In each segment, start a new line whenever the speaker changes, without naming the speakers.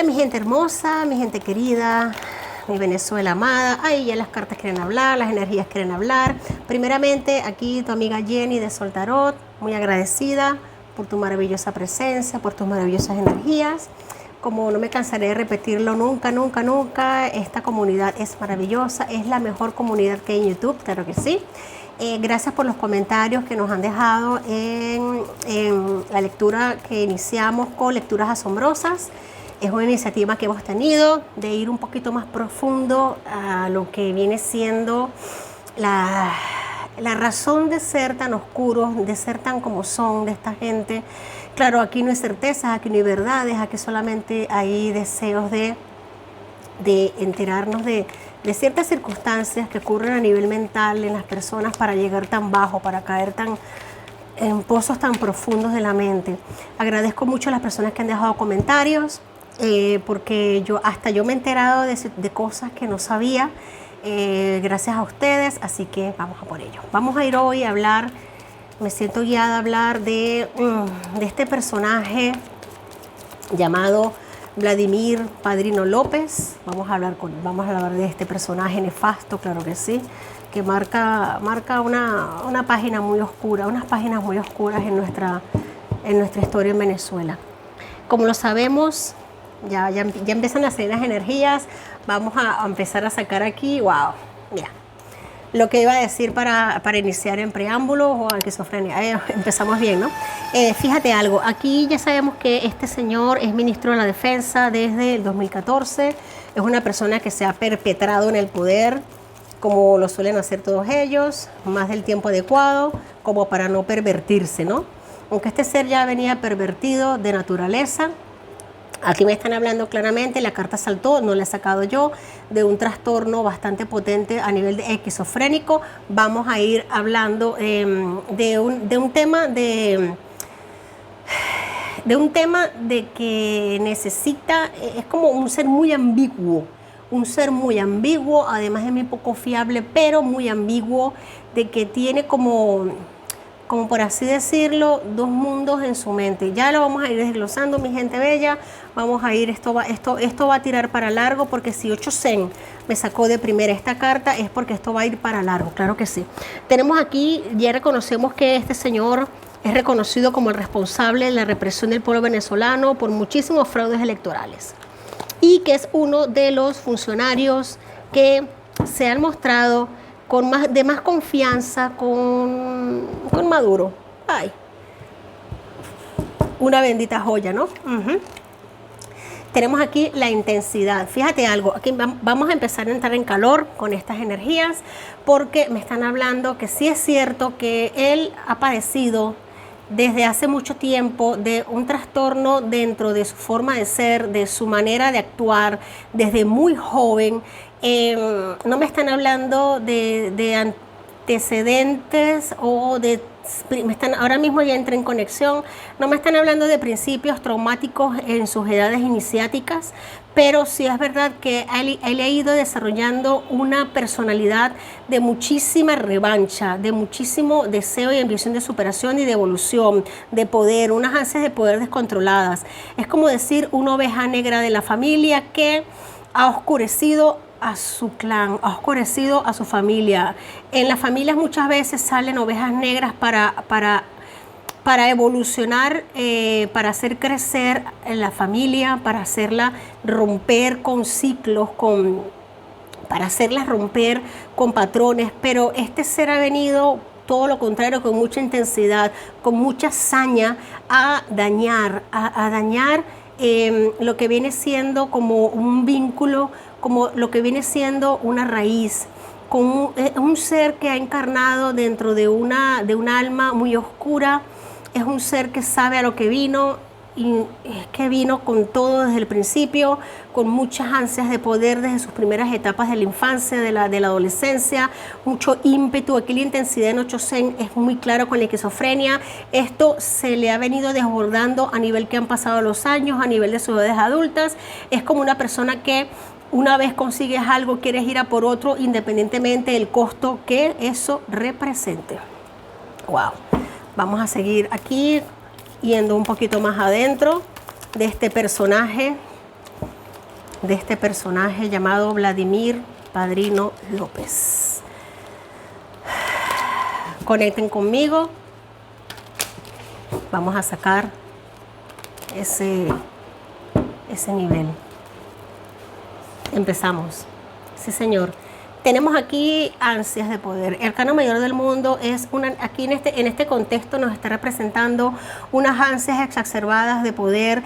Hola mi gente hermosa, mi gente querida, mi Venezuela amada. Ay, ya las cartas quieren hablar, las energías quieren hablar. Primeramente, aquí tu amiga Jenny de Sol Tarot, muy agradecida por tu maravillosa presencia, por tus maravillosas energías. Como no me cansaré de repetirlo nunca, nunca, nunca, esta comunidad es maravillosa, es la mejor comunidad que hay en YouTube, claro que sí. Gracias por los comentarios que nos han dejado en la lectura que iniciamos con Lecturas Asombrosas. Es una iniciativa que hemos tenido de ir un poquito más profundo a lo que viene siendo la razón de ser tan oscuros, de ser tan como son de esta gente. Claro, aquí no hay certezas, aquí no hay verdades, aquí solamente hay deseos de enterarnos de ciertas circunstancias que ocurren a nivel mental en las personas para llegar tan bajo, para caer en pozos tan profundos de la mente. Agradezco mucho a las personas que han dejado comentarios, porque yo me he enterado de cosas que no sabía, gracias a ustedes, así que vamos a por ello. Vamos a ir hoy a hablar, me siento guiada a hablar de este personaje llamado Vladimir Padrino López. Vamos a hablar de este personaje nefasto, claro que sí, que marca una página muy oscura, unas páginas muy oscuras en nuestra historia en Venezuela. Como lo sabemos, ya empiezan a salir las energías. Vamos a empezar a sacar aquí, wow, mira, lo que iba a decir para iniciar en preámbulo o esquizofrenia. Empezamos bien, ¿no? Fíjate algo, aquí ya sabemos que este señor es ministro de la Defensa desde el 2014, es una persona que se ha perpetrado en el poder, como lo suelen hacer todos ellos, más del tiempo adecuado, como para no pervertirse, ¿no? Aunque este ser ya venía pervertido de naturaleza. Aquí me están hablando claramente, la carta saltó, no la he sacado yo, de un trastorno bastante potente a nivel de esquizofrénico. Vamos a ir hablando de un tema de que necesita, es como un ser muy ambiguo, además es muy poco fiable, pero muy ambiguo, de que tiene como por así decirlo, dos mundos en su mente. Ya lo vamos a ir desglosando, mi gente bella. Vamos a ir, esto va a tirar para largo, porque si 8 Zen me sacó de primera esta carta, es porque esto va a ir para largo, claro que sí. Tenemos aquí, ya reconocemos que este señor es reconocido como el responsable de la represión del pueblo venezolano por muchísimos fraudes electorales, y que es uno de los funcionarios que se han mostrado de más confianza con Maduro. Ay, una bendita joya, ¿no? Tenemos aquí la intensidad. Fíjate algo, aquí vamos a empezar a entrar en calor con estas energías, porque me están hablando que sí es cierto que él ha padecido desde hace mucho tiempo de un trastorno dentro de su forma de ser, de su manera de actuar, desde muy joven. No me están hablando de antecedentes o ahora mismo ya entré en conexión, no me están hablando de principios traumáticos en sus edades iniciáticas, pero sí es verdad que él ha ido desarrollando una personalidad de muchísima revancha, de muchísimo deseo y ambición de superación y de evolución, de poder, unas ansias de poder descontroladas. Es como decir una oveja negra de la familia que ha oscurecido a su clan, ha oscurecido a su familia. En las familias muchas veces salen ovejas negras para evolucionar, para hacer crecer en la familia, para hacerla romper con ciclos, para hacerla romper con patrones. Pero este ser ha venido todo lo contrario, con mucha intensidad, con mucha saña, a dañar lo que viene siendo como un vínculo, como lo que viene siendo una raíz, con un ser que ha encarnado dentro de un alma muy oscura. Es un ser que sabe a lo que vino, y es que vino con todo desde el principio, con muchas ansias de poder desde sus primeras etapas de la infancia, de la adolescencia, mucho ímpetu. Aquí la intensidad en 8 Zen es muy claro con la esquizofrenia. Esto se le ha venido desbordando a nivel que han pasado los años, a nivel de sus edades adultas. Es como una persona que una vez consigues algo, quieres ir a por otro, independientemente del costo que eso represente. Wow. Vamos a seguir aquí, yendo un poquito más adentro de este personaje de este personaje llamado Vladimir Padrino López. Conecten conmigo. Vamos a sacar ese nivel. Empezamos. Sí, señor. Tenemos aquí ansias de poder. El arcano mayor del mundo es aquí en este contexto nos está representando unas ansias exacerbadas de poder,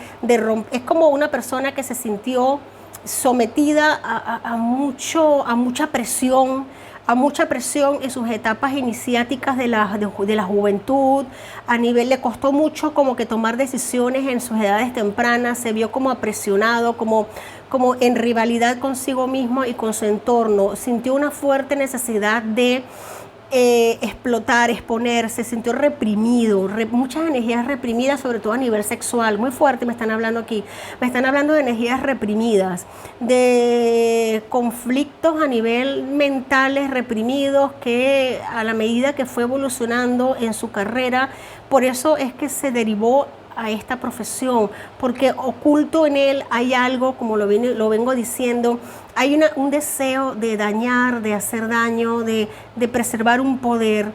es como una persona que se sintió sometida a mucha presión en sus etapas iniciáticas de la juventud. A nivel le costó mucho como que tomar decisiones en sus edades tempranas, se vio como apresionado, como en rivalidad consigo mismo y con su entorno. Sintió una fuerte necesidad de explotar, exponerse, se sintió reprimido, muchas energías reprimidas, sobre todo a nivel sexual, muy fuerte me están hablando aquí, me están hablando de energías reprimidas, de conflictos a nivel mentales reprimidos que a la medida que fue evolucionando en su carrera, por eso es que se derivó a esta profesión, porque oculto en él hay algo, como lo vengo diciendo, hay un deseo de dañar, de hacer daño, de preservar un poder,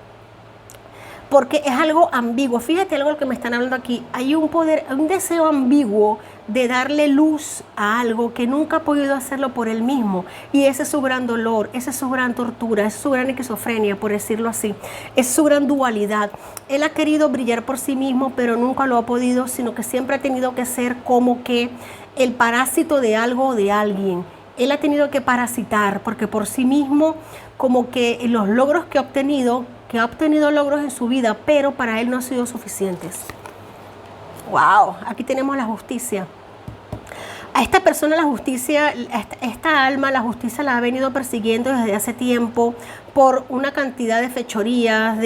porque es algo ambiguo. Fíjate algo que me están hablando aquí, hay un poder, un deseo ambiguo de darle luz a algo que nunca ha podido hacerlo por él mismo, y ese es su gran dolor, esa es su gran tortura, es su gran esquizofrenia, por decirlo así, es su gran dualidad. Él ha querido brillar por sí mismo, pero nunca lo ha podido, sino que siempre ha tenido que ser como que el parásito de algo o de alguien. Él ha tenido que parasitar, porque por sí mismo, como que los logros que ha obtenido logros en su vida, pero para él no han sido suficientes. Wow, aquí tenemos la justicia. A esta persona la justicia, esta alma, la justicia la ha venido persiguiendo desde hace tiempo por una cantidad de fechorías,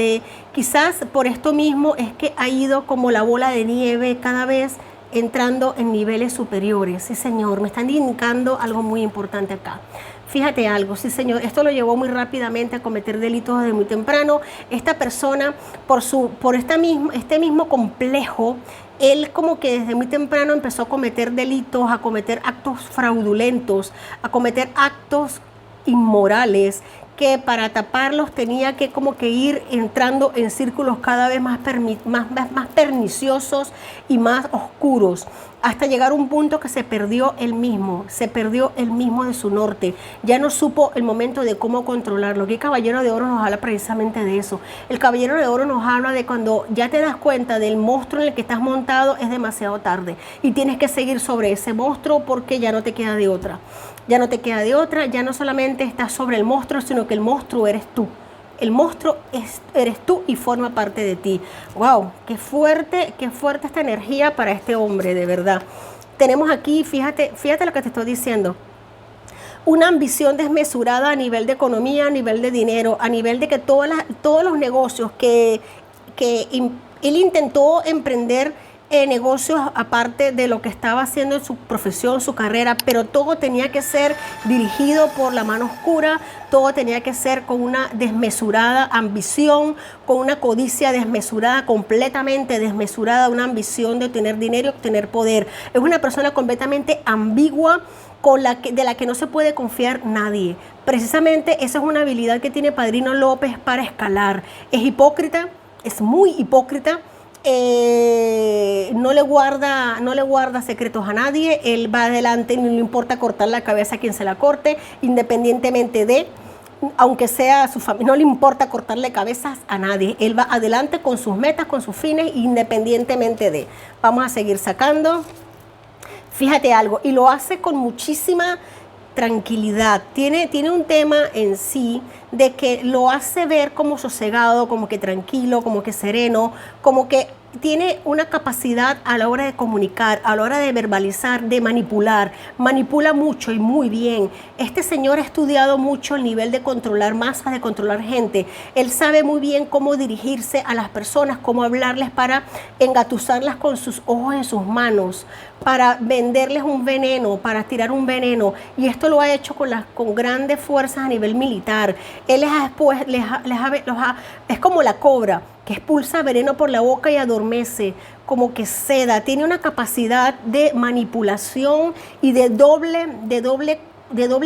quizás por esto mismo es que ha ido como la bola de nieve cada vez entrando en niveles superiores. Sí, señor, me están indicando algo muy importante acá. Fíjate algo, sí, señor, esto lo llevó muy rápidamente a cometer delitos desde muy temprano. Esta persona, por este mismo complejo, él como que desde muy temprano empezó a cometer delitos, a cometer actos fraudulentos, a cometer actos inmorales, que para taparlos tenía que como que ir entrando en círculos cada vez más perniciosos y más oscuros, hasta llegar a un punto que se perdió él mismo de su norte, ya no supo el momento de cómo controlarlo. Aquí el Caballero de Oro nos habla precisamente de eso. El Caballero de Oro nos habla de cuando ya te das cuenta del monstruo en el que estás montado, es demasiado tarde y tienes que seguir sobre ese monstruo porque ya no te queda de otra. Ya no te queda de otra, ya no solamente estás sobre el monstruo, sino que el monstruo eres tú. El monstruo eres tú y forma parte de ti. ¡Wow! Qué fuerte esta energía para este hombre, de verdad. Tenemos aquí, fíjate lo que te estoy diciendo. Una ambición desmesurada a nivel de economía, a nivel de dinero, a nivel de que todos los negocios que él intentó emprender, negocios aparte de lo que estaba haciendo en su profesión, su carrera, pero todo tenía que ser dirigido por la mano oscura, todo tenía que ser con una desmesurada ambición, con una codicia desmesurada, completamente desmesurada, una ambición de obtener dinero y obtener poder. Es una persona completamente ambigua, de la que no se puede confiar nadie. Precisamente esa es una habilidad que tiene Padrino López para escalar. Es hipócrita, es muy hipócrita. No le guarda secretos a nadie. Él va adelante, no le importa cortar la cabeza a quien se la corte, independientemente de, aunque sea su familia, no le importa cortarle cabezas a nadie. Él va adelante con sus metas, con sus fines, independientemente de. Vamos a seguir sacando. Fíjate algo, y lo hace con muchísima tranquilidad. Tiene un tema en sí de que lo hace ver como sosegado, como que tranquilo, como que sereno, como que tiene una capacidad a la hora de comunicar, a la hora de verbalizar, de manipular. Manipula mucho y muy bien. Este señor ha estudiado mucho el nivel de controlar masas, de controlar gente. Él sabe muy bien cómo dirigirse a las personas, cómo hablarles para engatusarlas con sus ojos en sus manos, para venderles un veneno, para tirar un veneno. Y esto lo ha hecho con grandes fuerzas a nivel militar. Él es como la cobra. que expulsa veneno por la boca y adormece, como que seda. Tiene una capacidad de manipulación y de doble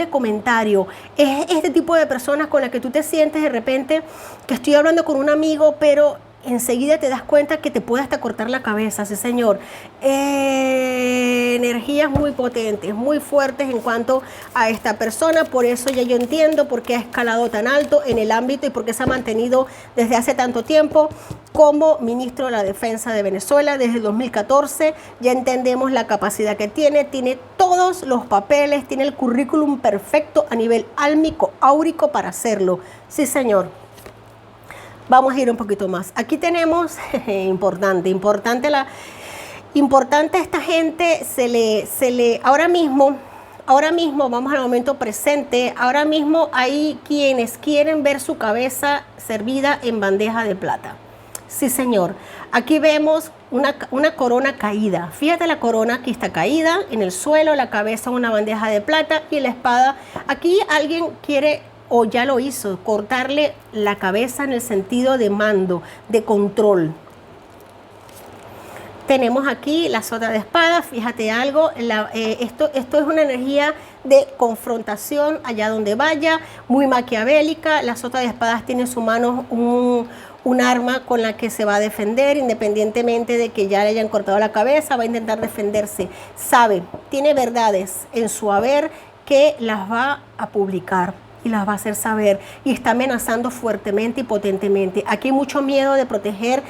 comentario. Es este tipo de personas con las que tú te sientes de repente que estoy hablando con un amigo, pero enseguida te das cuenta que te puede hasta cortar la cabeza, sí señor. Energías muy potentes, muy fuertes en cuanto a esta persona, por eso ya yo entiendo por qué ha escalado tan alto en el ámbito y por qué se ha mantenido desde hace tanto tiempo como ministro de la Defensa de Venezuela desde el 2014. Ya entendemos la capacidad que tiene todos los papeles, tiene el currículum perfecto a nivel álmico, áurico para hacerlo. Sí señor. Vamos a ir un poquito más. Aquí tenemos, importante esta gente, ahora mismo vamos al momento presente, ahora mismo hay quienes quieren ver su cabeza servida en bandeja de plata. Sí, señor. Aquí vemos una corona caída. Fíjate la corona, aquí está caída en el suelo, la cabeza en una bandeja de plata y la espada. Aquí alguien quiere, o ya lo hizo, cortarle la cabeza en el sentido de mando, de control. Tenemos aquí la sota de espadas, fíjate algo, esto es una energía de confrontación allá donde vaya, muy maquiavélica. La sota de espadas tiene en su mano un arma con la que se va a defender, independientemente de que ya le hayan cortado la cabeza, va a intentar defenderse. Sabe, tiene verdades en su haber que las va a publicar y las va a hacer saber, y está amenazando fuertemente y potentemente. Aquí hay mucho miedo de proteger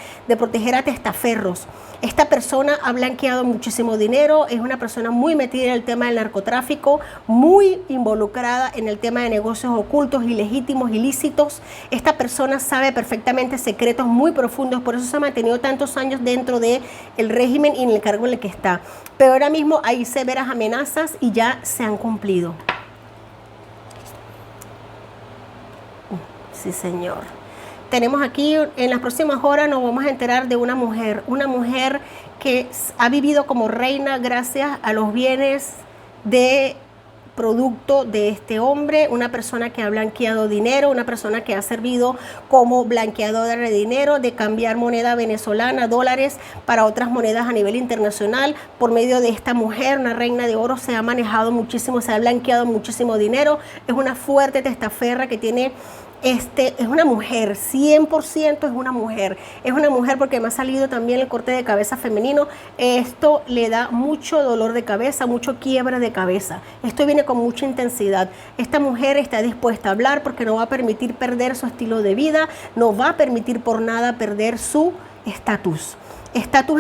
a testaferros. Esta persona ha blanqueado muchísimo dinero, es una persona muy metida en el tema del narcotráfico, muy involucrada en el tema de negocios ocultos, ilegítimos, ilícitos. Esta persona sabe perfectamente secretos muy profundos, por eso se ha mantenido tantos años dentro del régimen y en el cargo en el que está. Pero ahora mismo hay severas amenazas y ya se han cumplido. Sí, señor. Tenemos aquí, en las próximas horas nos vamos a enterar de una mujer que ha vivido como reina gracias a los bienes de producto de este hombre, una persona que ha blanqueado dinero, una persona que ha servido como blanqueadora de dinero, de cambiar moneda venezolana, dólares, para otras monedas a nivel internacional. Por medio de esta mujer, una reina de oro, se ha manejado muchísimo, se ha blanqueado muchísimo dinero. Es una fuerte testaferra que tiene... es una mujer, 100% es una mujer porque me ha salido también el corte de cabeza femenino. Esto le da mucho dolor de cabeza, mucho quiebre de cabeza. Esto viene con mucha intensidad. Esta mujer está dispuesta a hablar porque no va a permitir perder su estilo de vida, no va a permitir por nada perder su estatus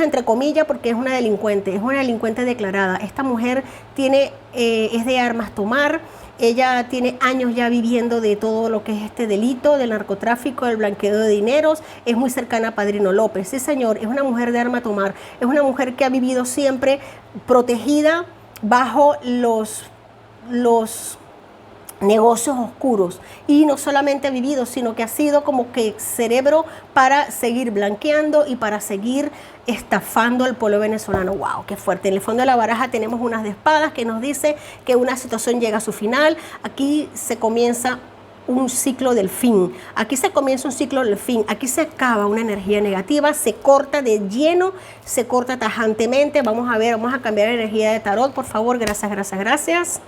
entre comillas, porque es una delincuente declarada. Esta mujer es de armas tomar. Ella tiene años ya viviendo de todo lo que es este delito del narcotráfico, del blanqueo de dineros. Es muy cercana a Padrino López. Sí, señor, es una mujer de arma tomar. Es una mujer que ha vivido siempre protegida bajo los negocios oscuros, y no solamente ha vivido, sino que ha sido como que cerebro para seguir blanqueando y para seguir estafando al pueblo venezolano. ¡Wow! ¡Qué fuerte! En el fondo de la baraja tenemos unas de espadas que nos dice que una situación llega a su final. Aquí se comienza un ciclo del fin. Aquí se comienza un ciclo del fin. Aquí se acaba una energía negativa, se corta de lleno, se corta tajantemente. Vamos a cambiar la energía de tarot, por favor. Gracias, gracias, gracias.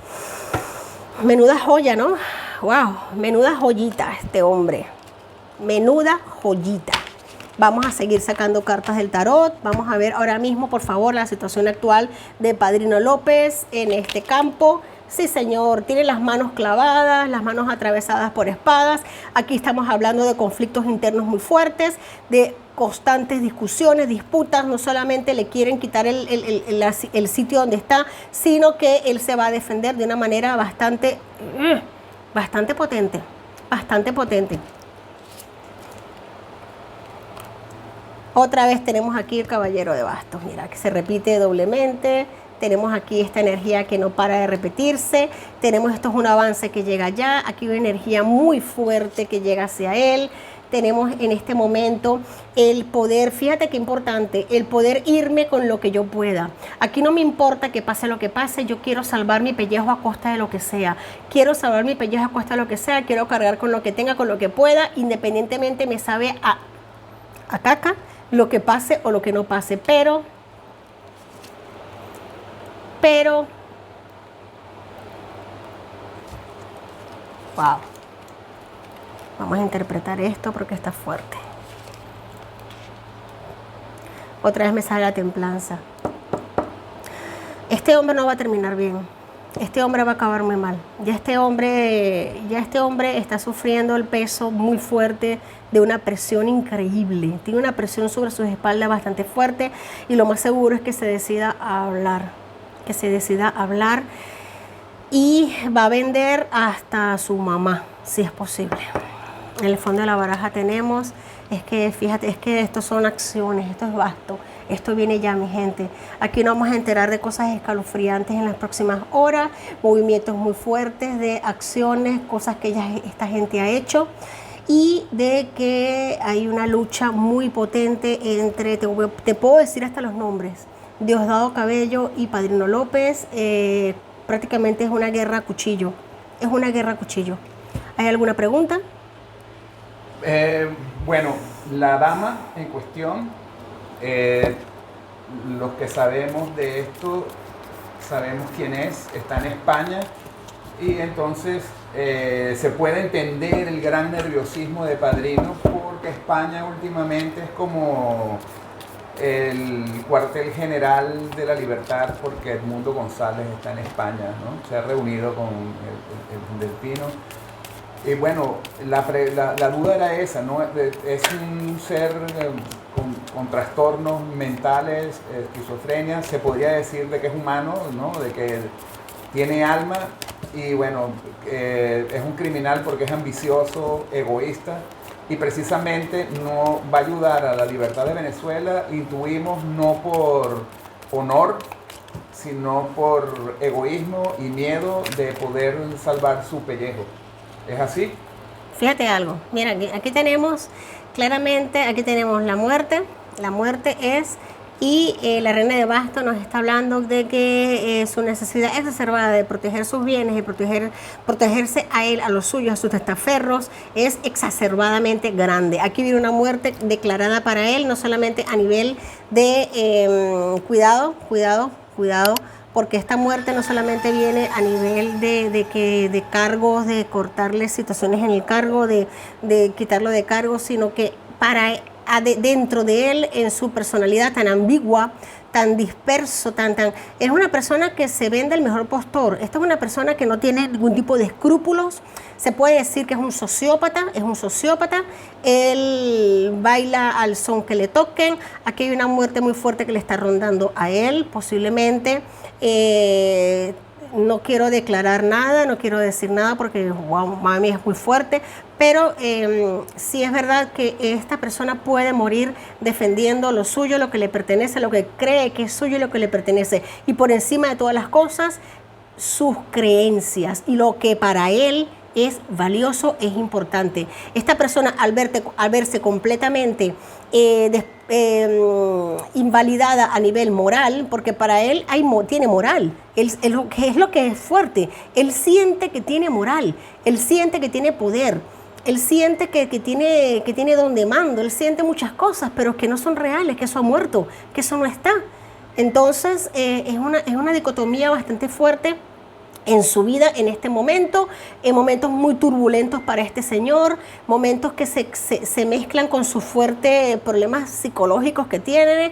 Menuda joya, ¿no? ¡Wow! Menuda joyita este hombre. Menuda joyita. Vamos a seguir sacando cartas del tarot. Vamos a ver ahora mismo, por favor, la situación actual de Padrino López en este campo. Sí, señor, tiene las manos clavadas, las manos atravesadas por espadas. Aquí estamos hablando de conflictos internos muy fuertes, de constantes discusiones, disputas. No solamente le quieren quitar el sitio donde está, sino que él se va a defender de una manera bastante potente, bastante potente. Otra vez tenemos aquí el Caballero de Bastos. Mira, que se repite doblemente. Tenemos aquí esta energía que no para de repetirse. Tenemos, esto es un avance que llega allá. Aquí hay una energía muy fuerte que llega hacia él. Tenemos en este momento el poder, fíjate qué importante, el poder irme con lo que yo pueda. Aquí no me importa que pase lo que pase, yo quiero salvar mi pellejo a costa de lo que sea. Quiero salvar mi pellejo a costa de lo que sea, quiero cargar con lo que tenga, con lo que pueda, independientemente me sabe a caca, lo que pase o lo que no pase, pero, wow, vamos a interpretar esto porque está fuerte. Otra vez me sale la templanza. Este hombre no va a terminar bien. Este hombre va a acabar muy mal. Ya este hombre está sufriendo el peso muy fuerte de una presión increíble. Tiene una presión sobre sus espaldas bastante fuerte y lo más seguro es que se decida a hablar. Que se decida a hablar y va a vender hasta a su mamá, si es posible. En el fondo de la baraja tenemos, es que fíjate, es que estos son acciones, esto es vasto, esto viene ya, mi gente. Aquí nos vamos a enterar de cosas escalofriantes en las próximas horas, movimientos muy fuertes de acciones, cosas que esta gente ha hecho, y de que hay una lucha muy potente entre, te puedo decir hasta los nombres, Diosdado Cabello y Padrino López. Prácticamente es una guerra a cuchillo, es una guerra a cuchillo. ¿Hay alguna pregunta?
Bueno, la dama en cuestión, los que sabemos de esto, sabemos quién es, está en España, y entonces se puede entender el gran nerviosismo de Padrino, porque España últimamente es como el cuartel general de la libertad, porque Edmundo González está en España, ¿no? Se ha reunido con el Delfino. Y bueno, la duda era esa, ¿no? Es un ser con trastornos mentales, esquizofrenia, se podría decir de que es humano, ¿no? De que tiene alma, y bueno, es un criminal porque es ambicioso, egoísta, y precisamente no va a ayudar a la libertad de Venezuela, intuimos, no por honor, sino por egoísmo y miedo de poder salvar su pellejo. ¿Es así?
Fíjate algo, mira, aquí tenemos claramente, aquí tenemos la muerte es, y la reina de bastos nos está hablando de que su necesidad exacerbada de proteger sus bienes y protegerse a él, a los suyos, a sus testaferros, es exacerbadamente grande. Aquí viene una muerte declarada para él, no solamente a nivel de cuidado, porque esta muerte no solamente viene a nivel de cargos, de cortarle situaciones en el cargo, de quitarlo de cargo, sino que dentro de él, en su personalidad tan ambigua, tan disperso, es una persona que se vende el mejor postor. Esta es una persona que no tiene ningún tipo de escrúpulos. Se puede decir que es un sociópata, Él baila al son que le toquen. Aquí hay una muerte muy fuerte que le está rondando a él, posiblemente. No quiero declarar nada, no quiero decir nada porque, wow, mami, es muy fuerte, pero sí es verdad que esta persona puede morir defendiendo lo suyo, lo que le pertenece, lo que cree que es suyo y lo que le pertenece. Y por encima de todas las cosas, sus creencias y lo que para él es valioso, es importante. Esta persona, al verse completamente invalidada a nivel moral, porque para él tiene moral, es lo que es fuerte, él siente que tiene moral, él siente que tiene poder, él siente que tiene don de mando, él siente muchas cosas, pero que no son reales, que eso ha muerto, que eso no está. Entonces es una dicotomía bastante fuerte en su vida en este momento, en momentos muy turbulentos para este señor, momentos que se mezclan con sus fuertes problemas psicológicos que tiene,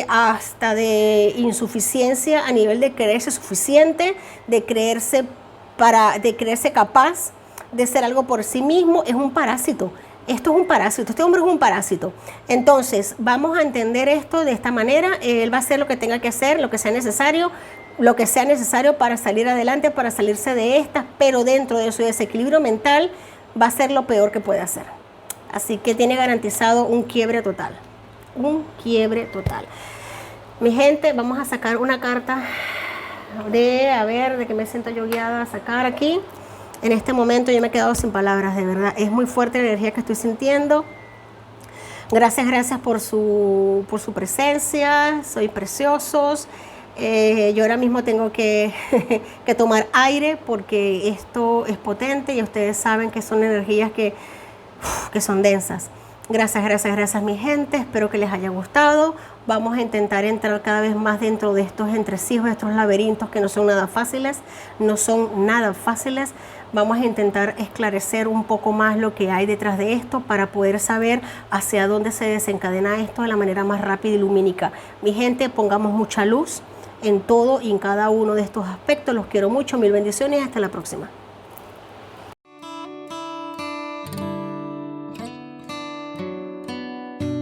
hasta de insuficiencia a nivel de creerse suficiente, de creerse capaz de ser algo por sí mismo. Es un parásito. Esto es un parásito, este hombre es un parásito. Entonces, vamos a entender esto de esta manera. Él va a hacer lo que tenga que hacer, lo que sea necesario para salir adelante, para salirse de estas, pero dentro de su desequilibrio mental va a ser lo peor que puede hacer. Así que tiene garantizado un quiebre total. Mi gente, vamos a sacar una carta de que me siento yo guiada a sacar aquí. En este momento yo me he quedado sin palabras, de verdad. Es muy fuerte la energía que estoy sintiendo. Gracias por su presencia. Soy preciosos. Yo ahora mismo tengo que tomar aire porque esto es potente y ustedes saben que son energías que son densas. Gracias, gracias, gracias mi gente. Espero que les haya gustado. Vamos a intentar entrar cada vez más dentro de estos entresijos, de estos laberintos que no son nada fáciles. No son nada fáciles. Vamos a intentar esclarecer un poco más lo que hay detrás de esto para poder saber hacia dónde se desencadena esto de la manera más rápida y lumínica. Mi gente, pongamos mucha luz en todo y en cada uno de estos aspectos. Los quiero mucho. Mil bendiciones y hasta la próxima.